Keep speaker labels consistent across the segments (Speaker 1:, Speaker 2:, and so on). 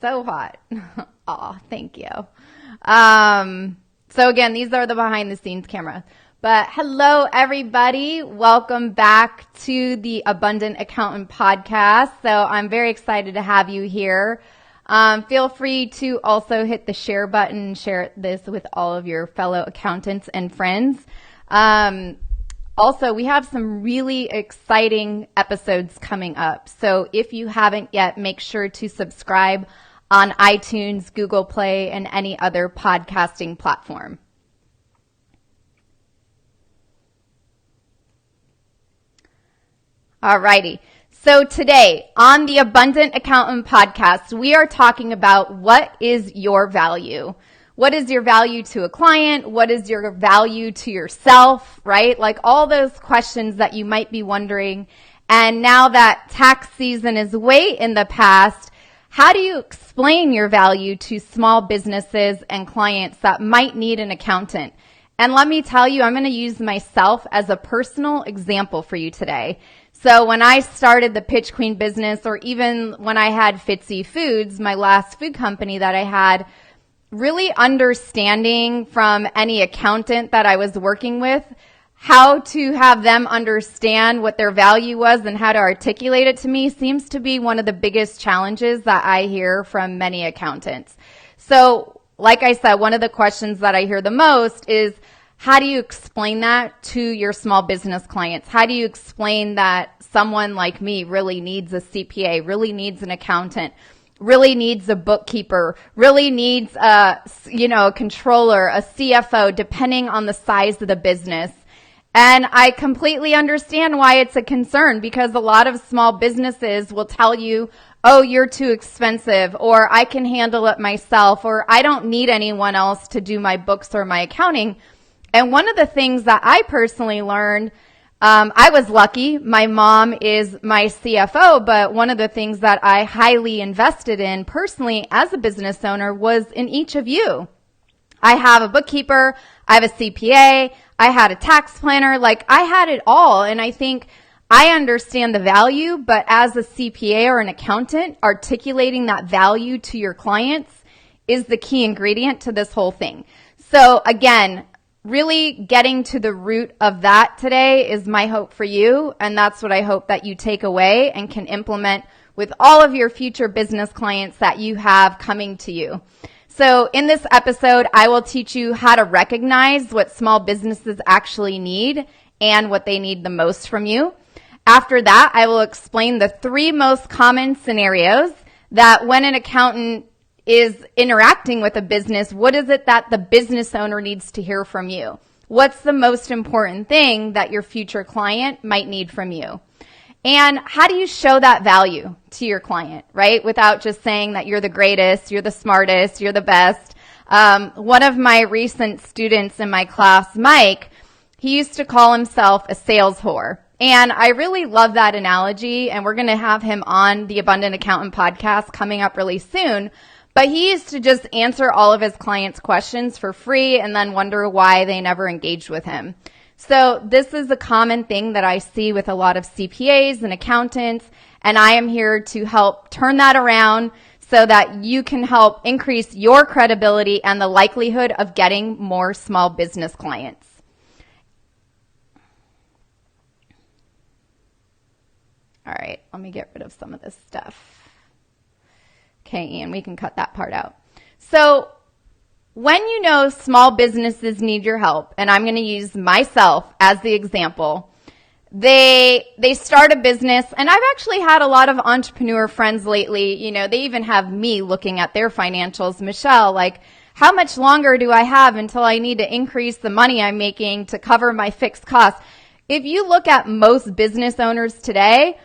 Speaker 1: So hot. Aw, thank you. So again, these are the behind the scenes cameras. But hello, everybody. Welcome back to the Abundant Accountant podcast. So I'm very excited to have you here. Feel free to also hit the share button and share this with all of your fellow accountants and friends. Also, we have some really exciting episodes coming up. So if you haven't yet, make sure to subscribe on iTunes, Google Play, and any other podcasting platform. Alrighty. So today on the Abundant Accountant podcast, we are talking about what is your value? What is your value to a client? What is your value to yourself, right? Like all those questions that you might be wondering. And now that tax season is way in the past, how do you explain your value to small businesses and clients that might need an accountant? And let me tell you, I'm going to use myself as a personal example for you today. So when I started the Pitch Queen business, or even when I had Fitzy Foods, my last food company that I had, really understanding from any accountant that I was working with how to have them understand what their value was and how to articulate it to me seems to be one of the biggest challenges that I hear from many accountants. So, like I said, one of the questions that I hear the most is, how do you explain that to your small business clients? How do you explain that someone like me really needs a CPA, really needs an accountant, really needs a bookkeeper, really needs a controller, a CFO, depending on the size of the business? And I completely understand why it's a concern, because a lot of small businesses will tell you, oh, you're too expensive, or I can handle it myself, or I don't need anyone else to do my books or my accounting. And one of the things that I personally learned, I was lucky. My mom is my CFO, but one of the things that I highly invested in personally as a business owner was in each of you. I have a bookkeeper, I have a CPA, I had a tax planner, like I had it all. And I think I understand the value, but as a CPA or an accountant, articulating that value to your clients is the key ingredient to this whole thing. So again, really getting to the root of that today is my hope for you. And that's what I hope that you take away and can implement with all of your future business clients that you have coming to you. So in this episode, I will teach you how to recognize what small businesses actually need and what they need the most from you. After that, I will explain the 3 most common scenarios that when an accountant is interacting with a business, what is it that the business owner needs to hear from you? What's the most important thing that your future client might need from you? And how do you show that value to your client, right? Without just saying that you're the greatest, you're the smartest, you're the best. One of my recent students in my class, Mike, he used to call himself a sales whore. And I really love that analogy, and we're going to have him on the Abundant Accountant podcast coming up really soon. But he used to just answer all of his clients' questions for free and then wonder why they never engaged with him. So this is a common thing that I see with a lot of CPAs and accountants, and I am here to help turn that around so that you can help increase your credibility and the likelihood of getting more small business clients. All right, let me get rid of some of this stuff. Okay, Ian, we can cut that part out. So when you know small businesses need your help, and I'm going to use myself as the example, they start a business, and I've actually had a lot of entrepreneur friends lately, they even have me looking at their financials. Michelle, like, how much longer do I have until I need to increase the money I'm making to cover my fixed costs? If you look at most business owners today,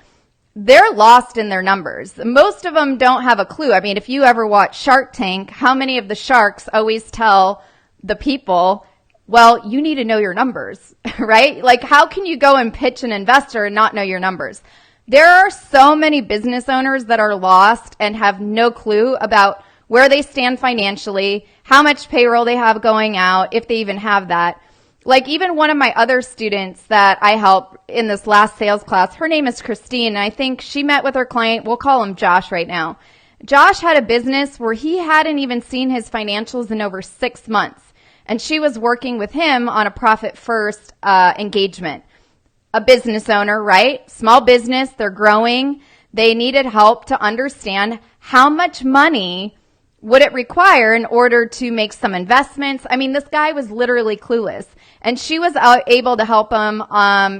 Speaker 1: they're lost in their numbers. Most of them don't have a clue. I mean, if you ever watch Shark Tank, how many of the sharks always tell the people, well, you need to know your numbers, right? Like, how can you go and pitch an investor and not know your numbers? There are so many business owners that are lost and have no clue about where they stand financially, how much payroll they have going out, if they even have that. Like even one of my other students that I help in this last sales class, her name is Christine, and I think she met with her client. We'll call him Josh right now. Josh had a business where he hadn't even seen his financials in over 6 months. And she was working with him on a profit first engagement. A business owner, right? Small business, they're growing. They needed help to understand how much money would it require in order to make some investments. I mean, this guy was literally clueless. And she was able to help him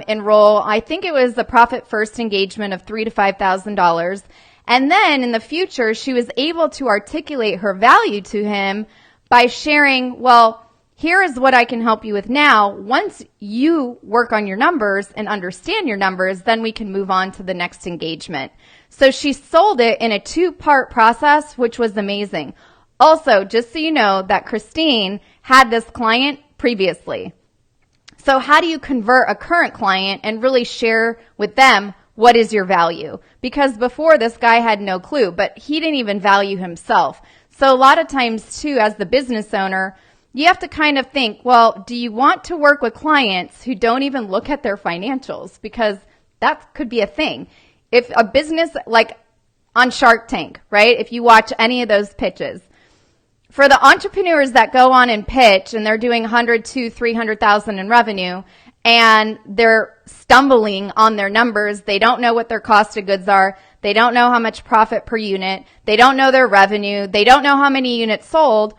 Speaker 1: enroll, I think it was a profit first engagement of $3,000 to $5,000. And then in the future, she was able to articulate her value to him by sharing, well, here is what I can help you with now. Once you work on your numbers and understand your numbers, then we can move on to the next engagement. So she sold it in a 2-part process, which was amazing. Also, just so you know that Christine had this client previously. So how do you convert a current client and really share with them what is your value? Because before this guy had no clue, but he didn't even value himself. So a lot of times too, as the business owner, you have to kind of think, well, do you want to work with clients who don't even look at their financials? Because that could be a thing. If a business, like on Shark Tank, right? If you watch any of those pitches, for the entrepreneurs that go on and pitch and they're doing 100 to 300,000 in revenue and they're stumbling on their numbers, they don't know what their cost of goods are. They don't know how much profit per unit. They don't know their revenue. They don't know how many units sold.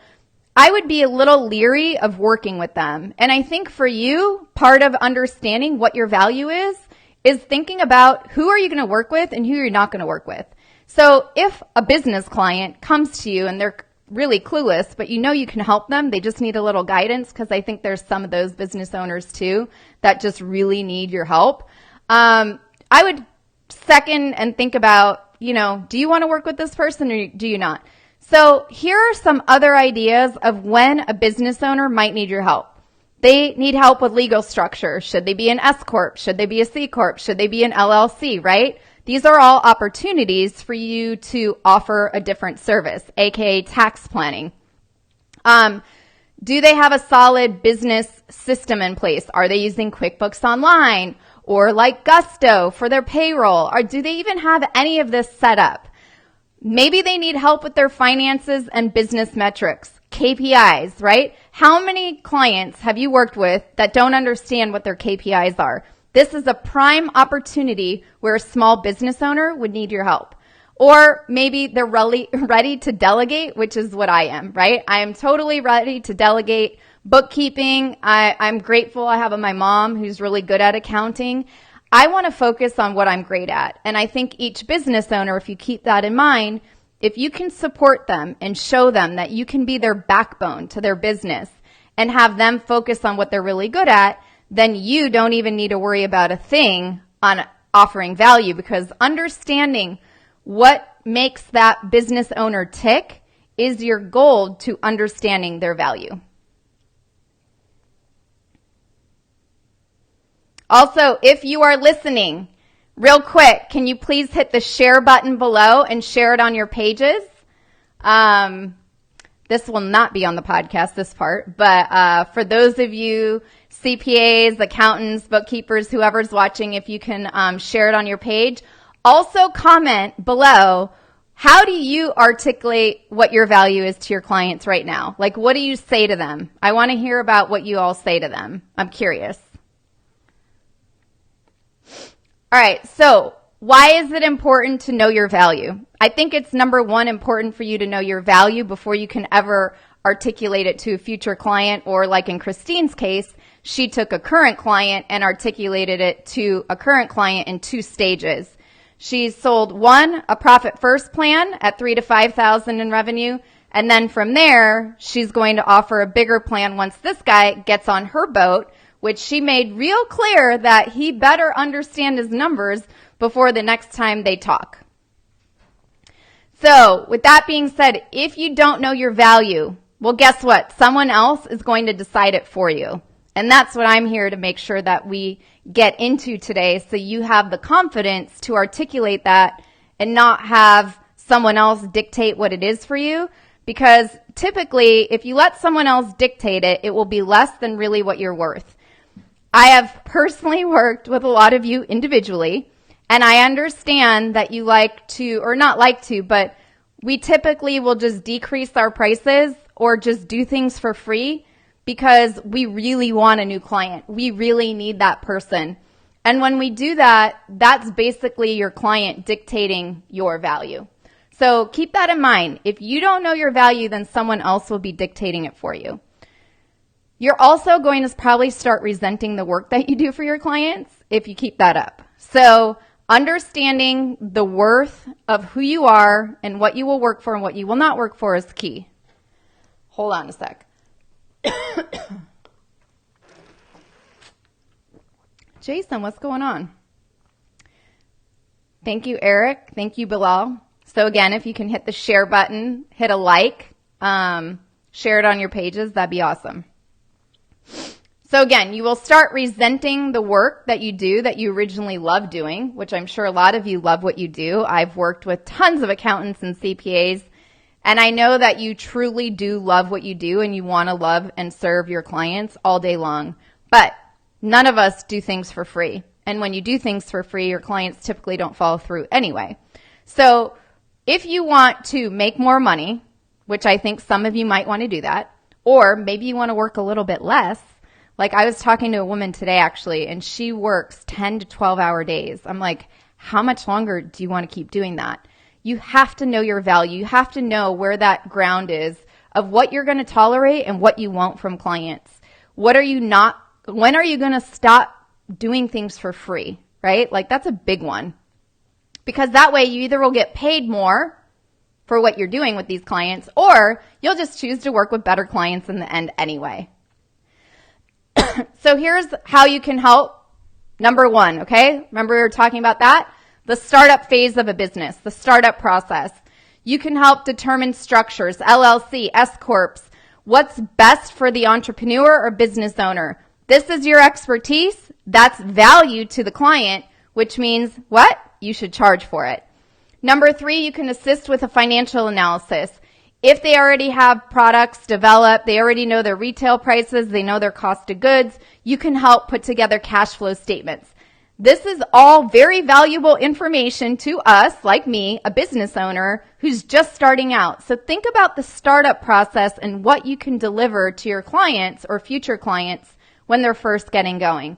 Speaker 1: I would be a little leery of working with them. And I think for you, part of understanding what your value is thinking about who are you going to work with and who you're not going to work with. So if a business client comes to you and they're really clueless, but you know you can help them, they just need a little guidance, because I think there's some of those business owners too that just really need your help. I would second and think about, do you want to work with this person or do you not? So here are some other ideas of when a business owner might need your help. They need help with legal structure. Should they be an S Corp? Should they be a C Corp? Should they be an LLC, right? These are all opportunities for you to offer a different service, aka tax planning. Do they have a solid business system in place? Are they using QuickBooks Online or like Gusto for their payroll? Or do they even have any of this set up? Maybe they need help with their finances and business metrics, KPIs, right? How many clients have you worked with that don't understand what their KPIs are? This is a prime opportunity where a small business owner would need your help. Or maybe they're ready to delegate, which is what I am, right? I am totally ready to delegate bookkeeping. I'm grateful I have my mom who's really good at accounting. I want to focus on what I'm great at. And I think each business owner, if you keep that in mind, if you can support them and show them that you can be their backbone to their business and have them focus on what they're really good at, then you don't even need to worry about a thing on offering value, because understanding what makes that business owner tick is your goal to understanding their value. Also, if you are listening, real quick, can you please hit the share button below and share it on your pages? This will not be on the podcast, this part, but for those of you CPAs, accountants, bookkeepers, whoever's watching, if you can share it on your page. Also comment below, how do you articulate what your value is to your clients right now? Like, what do you say to them? I want to hear about what you all say to them. I'm curious. All right, so why is it important to know your value? I think it's number one, important for you to know your value before you can ever articulate it to a future client, or like in Christine's case, she took a current client and articulated it to a current client in 2 stages. She sold one, a profit first plan at $3,000 to $5,000 in revenue. And then from there, she's going to offer a bigger plan once this guy gets on her boat, which she made real clear that he better understand his numbers before the next time they talk. So with that being said, if you don't know your value, well, guess what? Someone else is going to decide it for you. And that's what I'm here to make sure that we get into today, so you have the confidence to articulate that and not have someone else dictate what it is for you. Because typically, if you let someone else dictate it, it will be less than really what you're worth. I have personally worked with a lot of you individually, and I understand that you like to, or not like to, but we typically will just decrease our prices or just do things for free because we really want a new client. We really need that person. And when we do that, that's basically your client dictating your value. So keep that in mind. If you don't know your value, then someone else will be dictating it for you. You're also going to probably start resenting the work that you do for your clients if you keep that up. So understanding the worth of who you are and what you will work for and what you will not work for is key. Hold on a sec. Jason, what's going on? Thank you, Eric. Thank you, Bilal. So again, if you can hit the share button, hit a like, share it on your pages, that'd be awesome. So again, you will start resenting the work that you do that you originally loved doing, which I'm sure a lot of you love what you do. I've worked with tons of accountants and CPAs, and I know that you truly do love what you do and you want to love and serve your clients all day long. But none of us do things for free. And when you do things for free, your clients typically don't follow through anyway. So if you want to make more money, which I think some of you might want to do that, or maybe you want to work a little bit less. Like I was talking to a woman today actually, and she works 10 to 12 hour days. I'm like, how much longer do you want to keep doing that? You have to know your value. You have to know where that ground is of what you're going to tolerate and what you want from clients. When are you going to stop doing things for free, right? Like that's a big one. Because that way you either will get paid more for what you're doing with these clients, or you'll just choose to work with better clients in the end anyway. So here's how you can help. Number one, okay? Remember we were talking about that? The startup phase of a business, the startup process. You can help determine structures, LLC, S-Corps, what's best for the entrepreneur or business owner. This is your expertise. That's value to the client, which means what? You should charge for it. Number three, you can assist with a financial analysis. If they already have products developed, they already know their retail prices, they know their cost of goods, you can help put together cash flow statements. This is all very valuable information to us, like me, a business owner who's just starting out. So think about the startup process and what you can deliver to your clients or future clients when they're first getting going.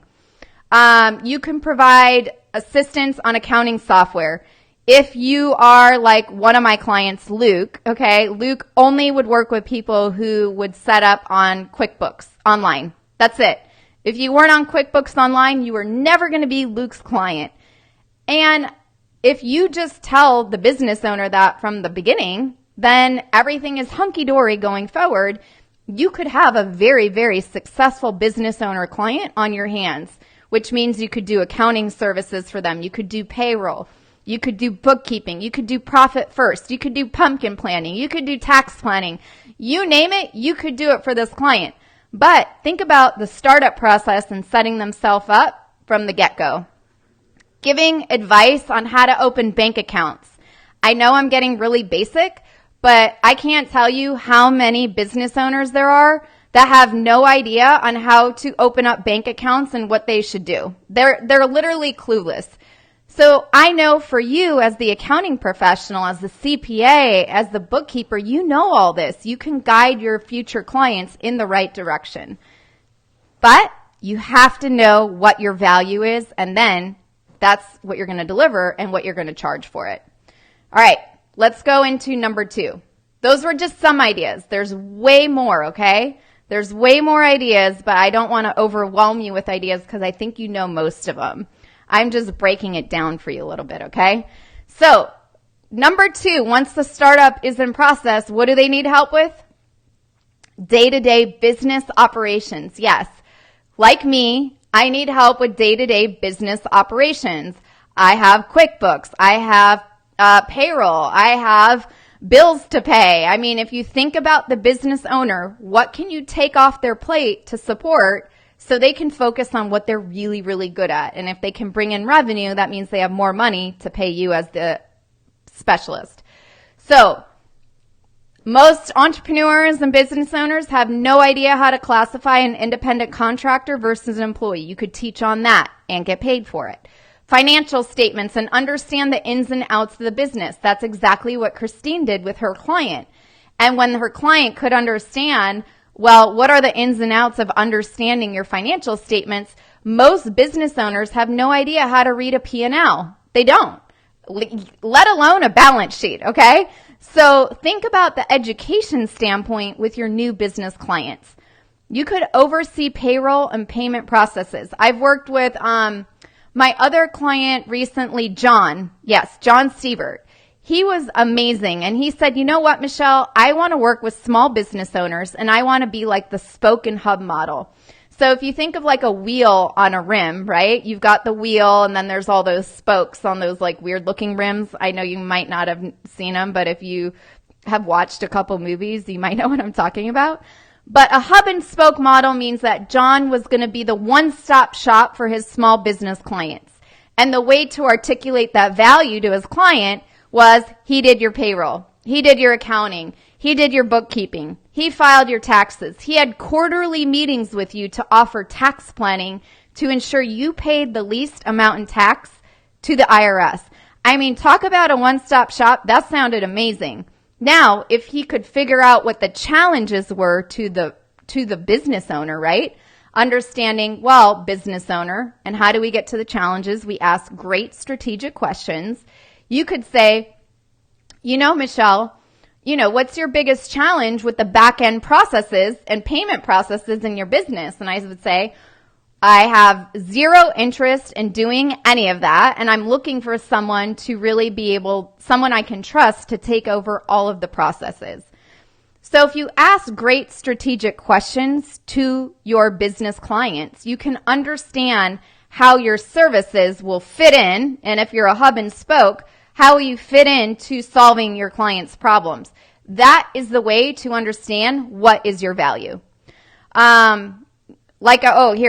Speaker 1: You can provide assistance on accounting software. If you are like one of my clients, Luke, okay, Luke only would work with people who would set up on QuickBooks online. That's it. If you weren't on QuickBooks Online, you were never going to be Luke's client. And if you just tell the business owner that from the beginning, then everything is hunky-dory going forward. You could have a very, very successful business owner client on your hands, which means you could do accounting services for them. You could do payroll. You could do bookkeeping. You could do profit first. You could do pumpkin planning. You could do tax planning. You name it, you could do it for this client. But think about the startup process and setting themselves up from the get-go. Giving advice on how to open bank accounts. I know I'm getting really basic, but I can't tell you how many business owners there are that have no idea on how to open up bank accounts and what they should do. They're literally clueless. So I know for you as the accounting professional, as the CPA, as the bookkeeper, you know all this. You can guide your future clients in the right direction. But you have to know what your value is, and then that's what you're going to deliver and what you're going to charge for it. All right, let's go into number two. Those were just some ideas. There's way more, okay? There's way more ideas, but I don't want to overwhelm you with ideas because I think you know most of them. I'm just breaking it down for you a little bit, okay? So, number two, once the startup is in process, what do they need help with? Day-to-day business operations. Yes, like me, I need help with day-to-day business operations. I have QuickBooks. I have payroll. I have bills to pay. I mean, if you think about the business owner, what can you take off their plate to support so they can focus on what they're really, really good at? And if they can bring in revenue, that means they have more money to pay you as the specialist. So most entrepreneurs and business owners have no idea how to classify an independent contractor versus an employee. You could teach on that and get paid for it. financial statements and understand the ins and outs of the business. That's exactly what Christine did with her client. And when her client could understand, well, what are the ins and outs of understanding your financial statements? Most business owners have no idea how to read a P&L. They don't, let alone a balance sheet, okay? So think about the education standpoint with your new business clients. You could oversee payroll and payment processes. I've worked with my other client recently, John. Yes, John Sievert. He was amazing. And he said, you know what, Michelle, I want to work with small business owners and I want to be like the spoke and hub model. So if you think of like a wheel on a rim, right? You've got the wheel and then there's all those spokes on those like weird looking rims. I know you might not have seen them, but if you have watched a couple movies, you might know what I'm talking about. But a hub and spoke model means that John was going to be the one-stop shop for his small business clients. And the way to articulate that value to his client was he did your payroll. He did your accounting. He did your bookkeeping. He filed your taxes. He had quarterly meetings with you to offer tax planning to ensure you paid the least amount in tax to the IRS. I mean, talk about a one-stop shop. That sounded amazing. Now, if he could figure out what the challenges were to the business owner, right? Understanding, well, business owner, and how do we get to the challenges? We ask great strategic questions. You could say, you know, Michelle, what's your biggest challenge with the back-end processes and payment processes in your business? And I would say, I have zero interest in doing any of that, and I'm looking for someone to really someone I can trust to take over all of the processes. So if you ask great strategic questions to your business clients, you can understand how your services will fit in, and if you're a hub and spoke, how will you fit into solving your clients' problems? That is the way to understand what is your value. Here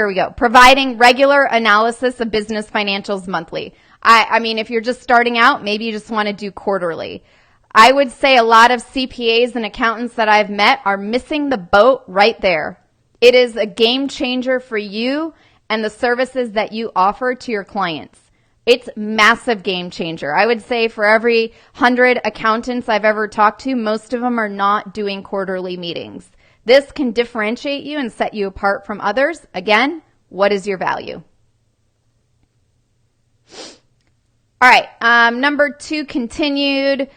Speaker 1: we go. Providing regular analysis of business financials monthly. I mean, if you're just starting out, maybe you just want to do quarterly. I would say a lot of CPAs and accountants that I've met are missing the boat right there. It is a game changer for you and the services that you offer to your clients. It's massive game changer. I would say for every 100 accountants I've ever talked to, most of them are not doing quarterly meetings. This can differentiate you and set you apart from others. Again, what is your value? All right, number 2, continued.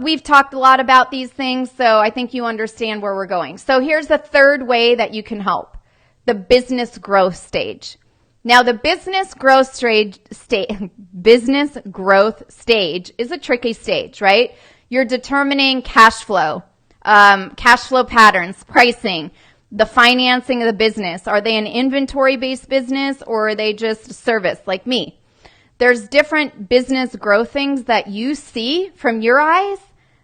Speaker 1: We've talked a lot about these things, so I think you understand where we're going. So here's the third way that you can help, the business growth stage. Now, the business growth stage is a tricky stage, right? You're determining cash flow patterns, pricing, the financing of the business. Are they an inventory-based business or are they just service like me? There's different business growth things that you see from your eyes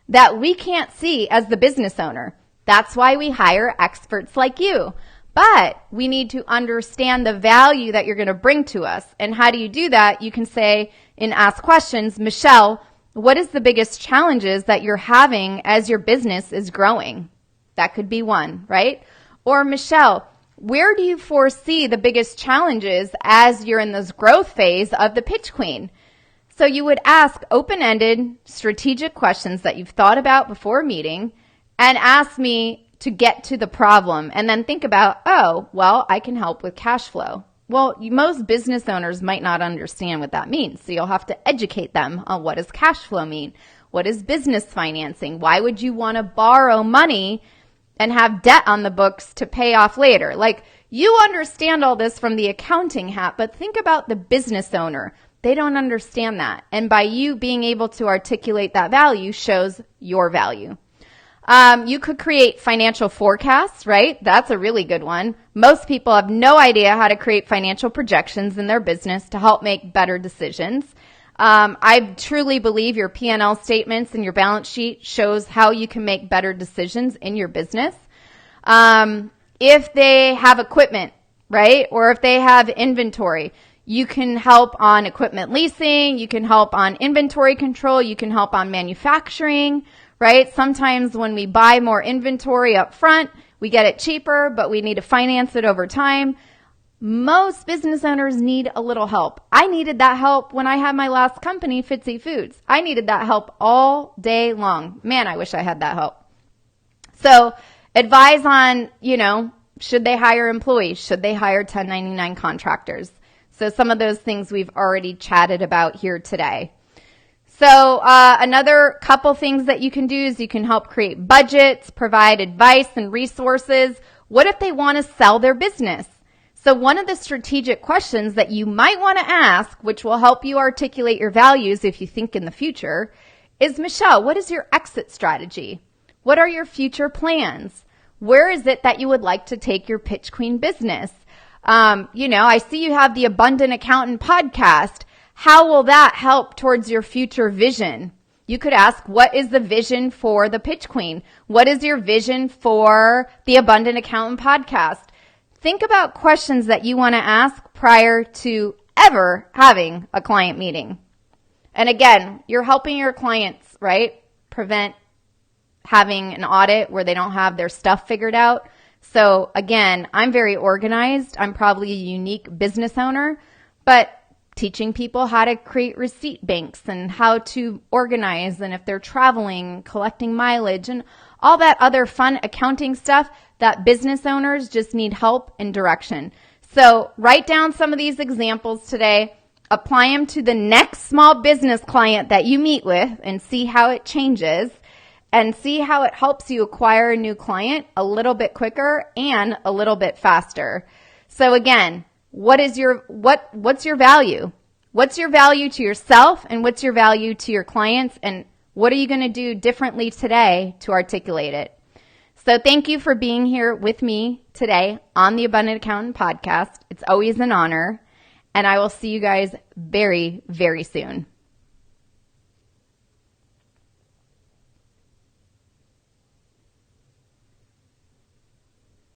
Speaker 1: that we can't see as the business owner. That's why we hire experts like you. But we need to understand the value that you're going to bring to us. And how do you do that? You can say and ask questions, Michelle, what is the biggest challenges that you're having as your business is growing? That could be one, right? Or Michelle, where do you foresee the biggest challenges as you're in this growth phase of the Pitch Queen? So you would ask open-ended strategic questions that you've thought about before a meeting and ask me to get to the problem and then think about, I can help with cash flow. Well, most business owners might not understand what that means. So you'll have to educate them on what does cash flow mean? What is business financing? Why would you want to borrow money and have debt on the books to pay off later? Like, you understand all this from the accounting hat, but think about the business owner. They don't understand that. And by you being able to articulate that value shows your value. You could create financial forecasts, right? That's a really good one. Most people have no idea how to create financial projections in their business to help make better decisions. I truly believe your P&L statements and your balance sheet shows how you can make better decisions in your business. If they have equipment, right? Or if they have inventory, you can help on equipment leasing. You can help on inventory control. You can help on manufacturing, right? Sometimes when we buy more inventory up front, we get it cheaper, but we need to finance it over time. Most business owners need a little help. I needed that help when I had my last company, Fitzy Foods. I needed that help all day long. Man, I wish I had that help. So advise on, should they hire employees? Should they hire 1099 contractors? So some of those things we've already chatted about here today. So another couple things that you can do is you can help create budgets, provide advice and resources. What if they want to sell their business? So one of the strategic questions that you might want to ask, which will help you articulate your values if you think in the future, is, Michelle, what is your exit strategy? What are your future plans? Where is it that you would like to take your Pitch Queen business? I see you have the Abundant Accountant podcast. How will that help towards your future vision? You could ask, what is the vision for the Pitch Queen? What is your vision for the Abundant Accountant podcast? Think about questions that you want to ask prior to ever having a client meeting. And again, you're helping your clients, right? Prevent having an audit where they don't have their stuff figured out. So again, I'm very organized. I'm probably a unique business owner, but teaching people how to create receipt banks and how to organize, and if they're traveling, collecting mileage and all that other fun accounting stuff that business owners just need help and direction. So write down some of these examples today, apply them to the next small business client that you meet with and see how it changes and see how it helps you acquire a new client a little bit quicker and a little bit faster. So again, what's your value? What's your value to yourself and what's your value to your clients, and what are you going to do differently today to articulate it? So thank you for being here with me today on the Abundant Accountant podcast. It's always an honor, and I will see you guys very, very soon.